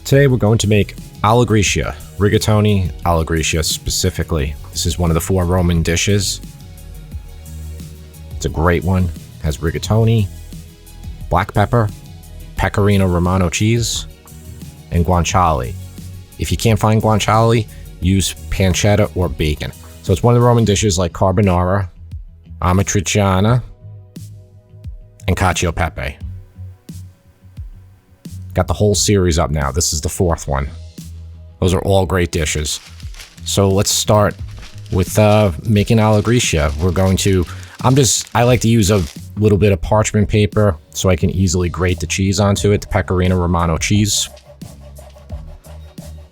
Today we're going to make alla Gricia, rigatoni alla Gricia specifically. This is one of the 4 Roman dishes. It's a great one. It has rigatoni, black pepper, pecorino Romano cheese, and guanciale. If you can't find guanciale, use pancetta or bacon. So it's one of the Roman dishes like carbonara, amatriciana, and cacio pepe. Got the whole series up now. This is the 4th one. Those are all great dishes. So let's start with making alla Gricia. We're going to, I like to use a little bit of parchment paper so I can easily grate the cheese onto it, the pecorino Romano cheese.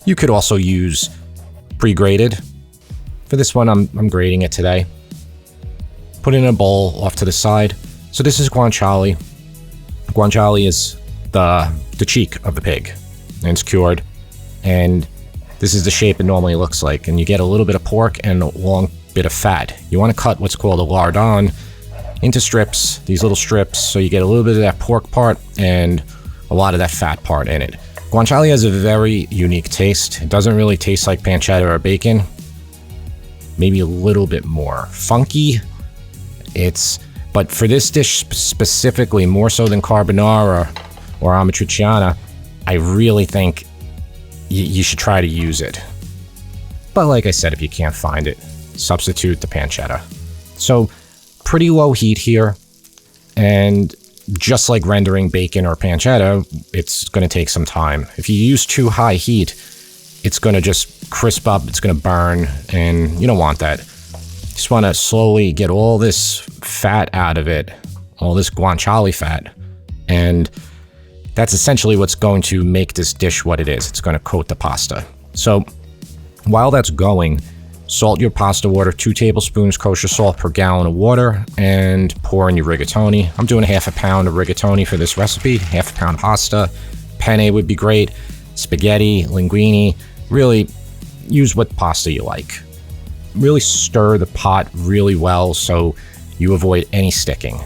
You could also use pre-grated. For this one, I'm grating it today. Put it in a bowl off to the side. So this is guanciale. Guanciale is the cheek of the pig, and it's cured. And this is the shape it normally looks like. And you get a little bit of pork and a long bit of fat. You want to cut what's called a lardon into strips, these little strips, so you get a little bit of that pork part and a lot of that fat part in it. Guanciale has a very unique taste. It doesn't really taste like pancetta or bacon. Maybe a little bit more funky. But for this dish specifically, more so than carbonara or amatriciana, I really think you should try to use it. But like I said, if you can't find it, substitute the pancetta. So pretty low heat here, and just like rendering bacon or pancetta, it's going to take some time. If you use too high heat, it's going to just crisp up, it's going to burn, and you don't want that. You just want to slowly get all this fat out of it, all this guanciale fat, and that's essentially what's going to make this dish what it is. It's going to coat the pasta. So while that's going, salt your pasta water, 2 tablespoons kosher salt per gallon of water, and pour in your rigatoni. I'm doing 1/2 pound of rigatoni for this recipe, 1/2 pound of pasta. Penne would be great, spaghetti, linguine, really use what pasta you like. Really stir the pot really well so you avoid any sticking.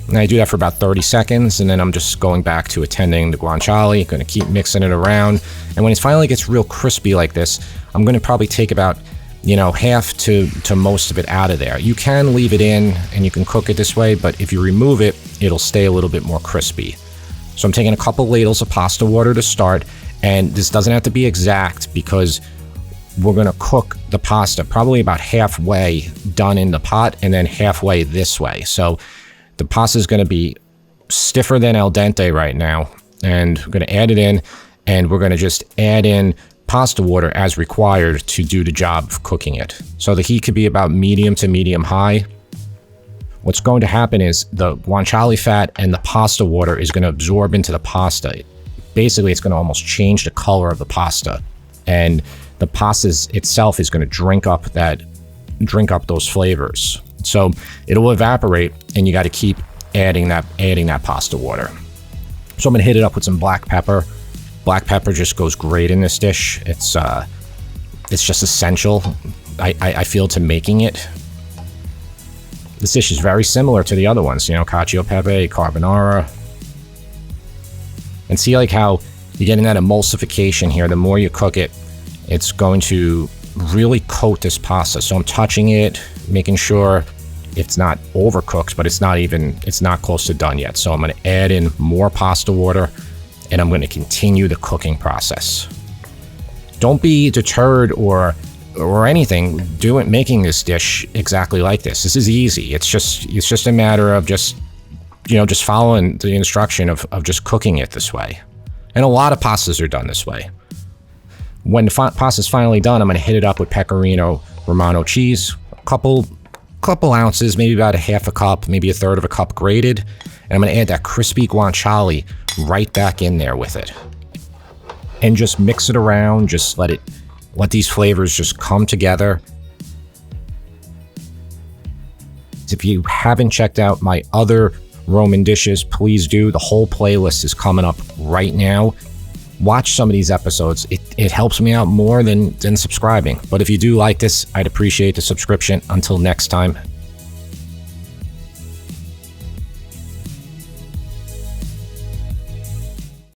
And I do that for about 30 seconds, and then I'm just going back to attending the guanciale, going to keep mixing it around. And when it finally gets real crispy like this, I'm going to probably take about, half to most of it out of there. You can leave it in and you can cook it this way, but if you remove it, it'll stay a little bit more crispy. So I'm taking a couple ladles of pasta water to start, and this doesn't have to be exact because we're going to cook the pasta probably about halfway done in the pot and then halfway this way. So the pasta is going to be stiffer than al dente right now, and we're going to add it in, and we're going to just add in pasta water as required to do the job of cooking it. So the heat could be about medium to medium high. What's going to happen is the guanciale fat and the pasta water is going to absorb into the pasta. Basically, it's going to almost change the color of the pasta, and the pasta itself is going to drink up those flavors. So it'll evaporate, and you got to keep adding that pasta water. So I'm going to hit it up with some black pepper. Black pepper just goes great in this dish. It's just essential, I feel, to making it. This dish is very similar to the other ones, cacio pepe, carbonara. And see like how you're getting that emulsification here. The more you cook it, it's going to really coat this pasta. So I'm touching it, making sure it's not overcooked, but it's not close to done yet. So I'm going to add in more pasta water, and I'm going to continue the cooking process. Don't be deterred or anything making this dish exactly like this. This is easy. It's just a matter of just following the instruction of just cooking it this way. And a lot of pastas are done this way. When the pasta's finally done, I'm going to hit it up with pecorino Romano cheese, a couple ounces, maybe about 1/2 cup, maybe 1/3 of a cup grated, and I'm going to add that crispy guanciale right back in there with it. And just mix it around, just let these flavors just come together. If you haven't checked out my other Roman dishes, please do. The whole playlist is coming up right now. Watch some of these episodes. It helps me out more than subscribing. But if you do like this, I'd appreciate the subscription. Until next time,